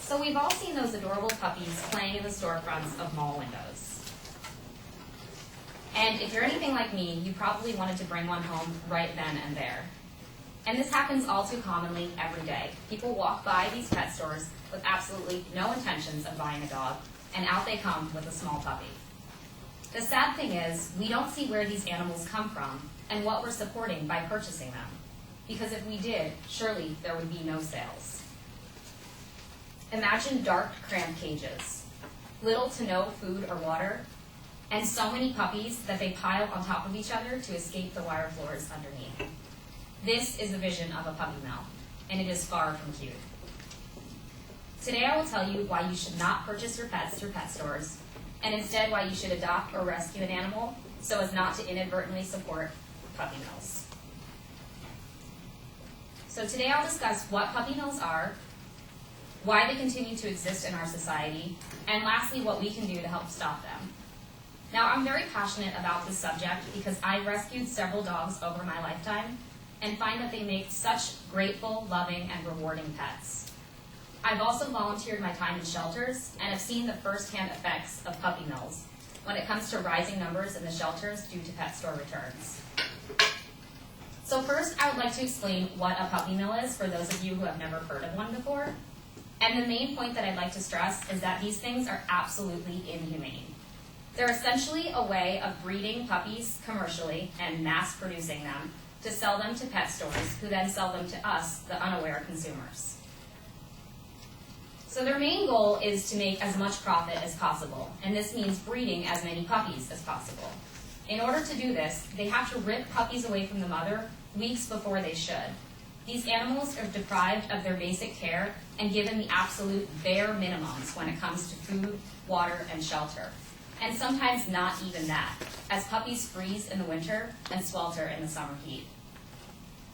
So we've all seen those adorable puppies playing in the storefronts of mall windows. And if you're anything like me, you probably wanted to bring one home right then and there. And this happens all too commonly every day. People walk by these pet stores with absolutely no intentions of buying a dog, and out they come with a small puppy. The sad thing is, we don't see where these animals come from and what we're supporting by purchasing them. Because if we did, surely there would be no sales. Imagine dark, cramped cages, little to no food or water, and so many puppies that they pile on top of each other to escape the wire floors underneath. This is the vision of a puppy mill, and it is far from cute. Today I will tell you why you should not purchase your pets through pet stores, and instead why you should adopt or rescue an animal so as not to inadvertently support puppy mills. So today I'll discuss what puppy mills are, why they continue to exist in our society, and lastly, what we can do to help stop them. Now, I'm very passionate about this subject because I've rescued several dogs over my lifetime and find that they make such grateful, loving, and rewarding pets. I've also volunteered my time in shelters and have seen the firsthand effects of puppy mills when it comes to rising numbers in the shelters due to pet store returns. So first, I would like to explain what a puppy mill is for those of you who have never heard of one before. And the main point that I'd like to stress is that these things are absolutely inhumane. They're essentially a way of breeding puppies commercially and mass producing them to sell them to pet stores, who then sell them to us, the unaware consumers. So their main goal is to make as much profit as possible, and this means breeding as many puppies as possible. In order to do this, they have to rip puppies away from the mother weeks before they should. These animals are deprived of their basic care and given the absolute bare minimums when it comes to food, water, and shelter. And sometimes not even that, as puppies freeze in the winter and swelter in the summer heat.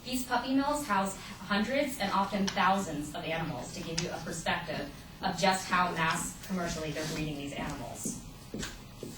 These puppy mills house hundreds and often thousands of animals to give you a perspective of just how mass commercially they're breeding these animals.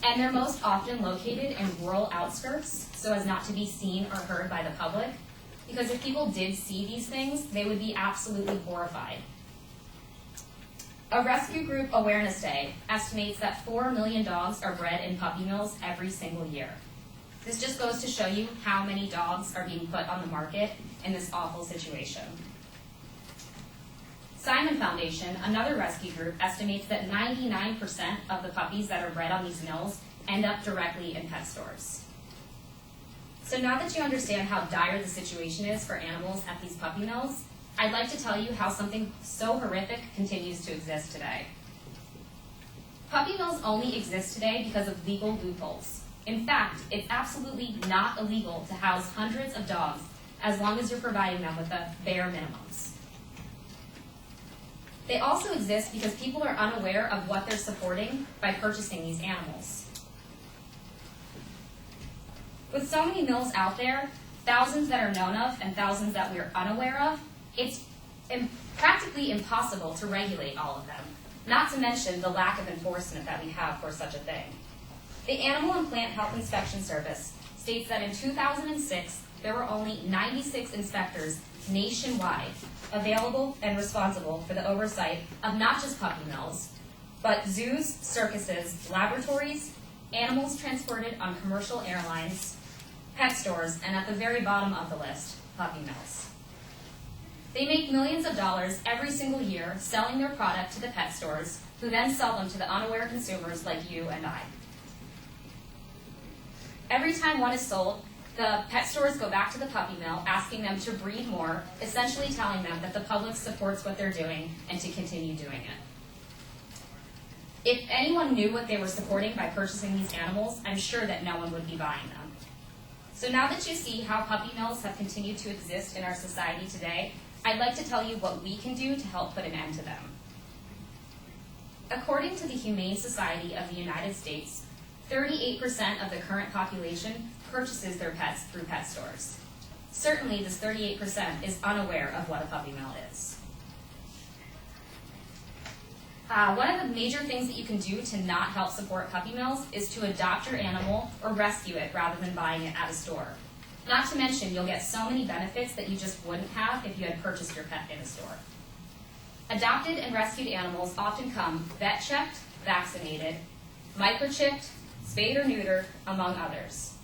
And they're most often located in rural outskirts so as not to be seen or heard by the public, because if people did see these things, they would be absolutely horrified. A rescue group Awareness Day estimates that 4 million dogs are bred in puppy mills every single year. This just goes to show you how many dogs are being put on the market in this awful situation. Simon Foundation, another rescue group, estimates that 99% of the puppies that are bred on these mills end up directly in pet stores. So now that you understand how dire the situation is for animals at these puppy mills, I'd like to tell you how something so horrific continues to exist today. Puppy mills only exist today because of legal loopholes. In fact, it's absolutely not illegal to house hundreds of dogs as long as you're providing them with the bare minimums. They also exist because people are unaware of what they're supporting by purchasing these animals. With so many mills out there, thousands that are known of and thousands that we're unaware of, it's practically impossible to regulate all of them, not to mention the lack of enforcement that we have for such a thing. The Animal and Plant Health Inspection Service states that in 2006, there were only 96 inspectors nationwide available and responsible for the oversight of not just puppy mills, but zoos, circuses, laboratories, animals transported on commercial airlines, pet stores, and at the very bottom of the list, puppy mills. They make millions of dollars every single year selling their product to the pet stores, who then sell them to the unaware consumers like you and I. Every time one is sold, the pet stores go back to the puppy mill asking them to breed more, essentially telling them that the public supports what they're doing and to continue doing it. If anyone knew what they were supporting by purchasing these animals, I'm sure that no one would be buying them. So now that you see how puppy mills have continued to exist in our society today, I'd like to tell you what we can do to help put an end to them. According to the Humane Society of the United States, 38% of the current population purchases their pets through pet stores. Certainly, this 38% is unaware of what a puppy mill is. One of the major things that you can do to not help support puppy mills is to adopt your animal or rescue it rather than buying it at a store. Not to mention, you'll get so many benefits that you just wouldn't have if you had purchased your pet in a store. Adopted and rescued animals often come vet-checked, vaccinated, microchipped, spayed or neutered, among others.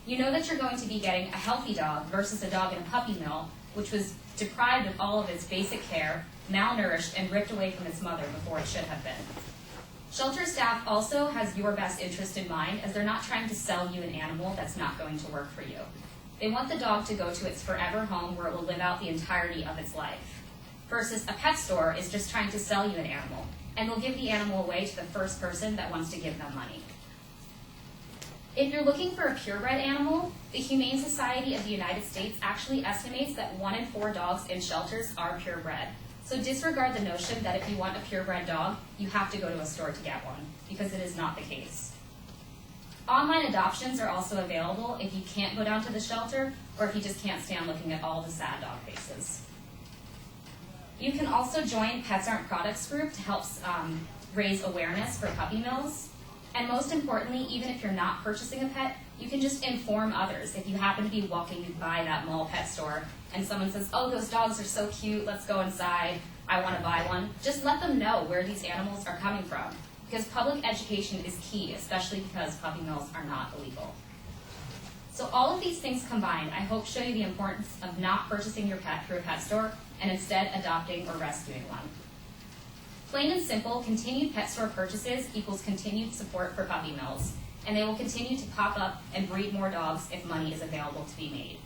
You know that you're going to be getting a healthy dog versus a dog in a puppy mill, which was deprived of all of its basic care, malnourished, and ripped away from its mother before it should have been. Shelter staff also has your best interest in mind, as they're not trying to sell you an animal that's not going to work for you. They want the dog to go to its forever home where it will live out the entirety of its life. Versus a pet store is just trying to sell you an animal, and they'll give the animal away to the first person that wants to give them money. If you're looking for a purebred animal, the Humane Society of the United States actually estimates that 1 in 4 dogs in shelters are purebred. So disregard the notion that if you want a purebred dog, you have to go to a store to get one, because it is not the case. Online adoptions are also available if you can't go down to the shelter, or if you just can't stand looking at all the sad dog faces. You can also join Pets Aren't Products group to help raise awareness for puppy mills. And most importantly, even if you're not purchasing a pet, you can just inform others. If you happen to be walking by that mall pet store and someone says, oh, those dogs are so cute, let's go inside, I want to buy one, just let them know where these animals are coming from. Because public education is key, especially because puppy mills are not illegal. So all of these things combined, I hope show you the importance of not purchasing your pet through a pet store and instead adopting or rescuing one. Plain and simple, continued pet store purchases equals continued support for puppy mills, and they will continue to pop up and breed more dogs if money is available to be made.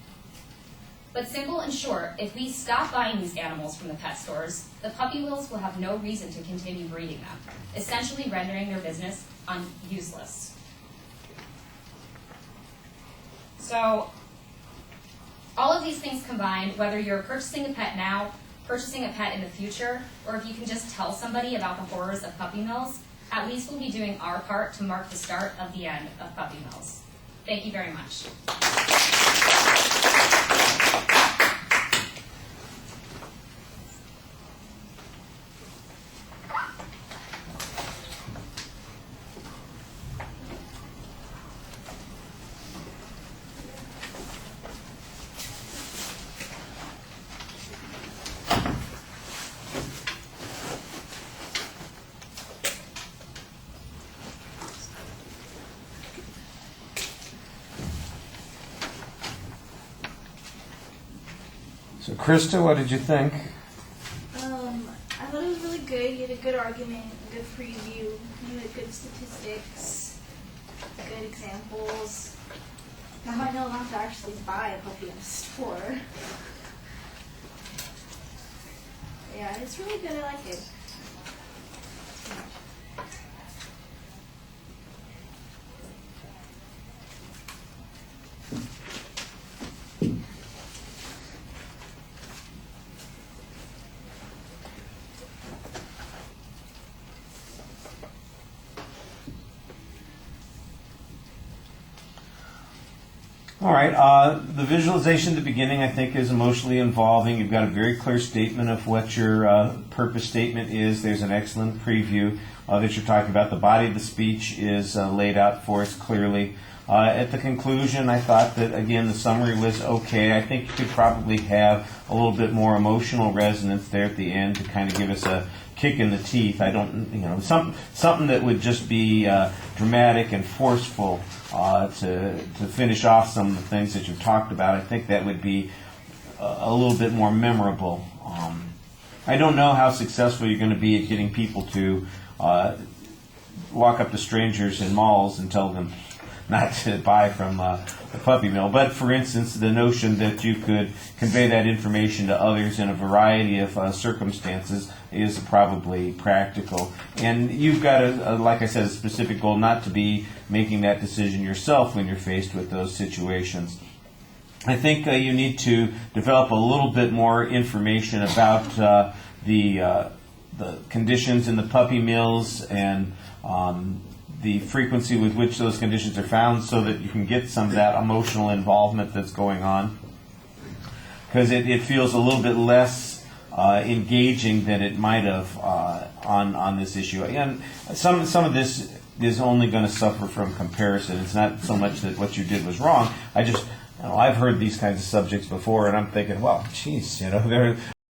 But simple and short, if we stop buying these animals from the pet stores, the puppy mills will have no reason to continue breeding them, essentially rendering their business useless. So, all of these things combined, whether you're purchasing a pet now, purchasing a pet in the future, or if you can just tell somebody about the horrors of puppy mills, at least we'll be doing our part to mark the start of the end of puppy mills. Thank you very much. So, Krista, what did you think? I thought it was really good. You had a good argument, a good preview. You had good statistics, good examples. Now I know not to actually buy a puppy in a store. Yeah, it's really good. I like it. All right, the visualization at the beginning, I think, is emotionally involving. You've got a very clear statement of what your purpose statement is. There's an excellent preview that you're talking about. The body of the speech is laid out for us clearly. At the conclusion, I thought that, again, the summary was okay. I think you could probably have a little bit more emotional resonance there at the end to kind of give us a kick in the teeth. I don't, something that would just be dramatic and forceful to finish off some of the things that you've talked about. I think that would be a little bit more memorable. I don't know how successful you're going to be at getting people to walk up to strangers in malls and tell them not to buy from the puppy mill. But for instance, the notion that you could convey that information to others in a variety of circumstances is probably practical. And you've got, like I said, a specific goal not to be making that decision yourself when you're faced with those situations. I think you need to develop a little bit more information about the conditions in the puppy mills and the frequency with which those conditions are found so that you can get some of that emotional involvement that's going on. Because it feels a little bit less engaging than it might have on this issue. And some of this is only going to suffer from comparison. It's not so much that what you did was wrong. I've heard these kinds of subjects before, and I'm thinking, well, geez,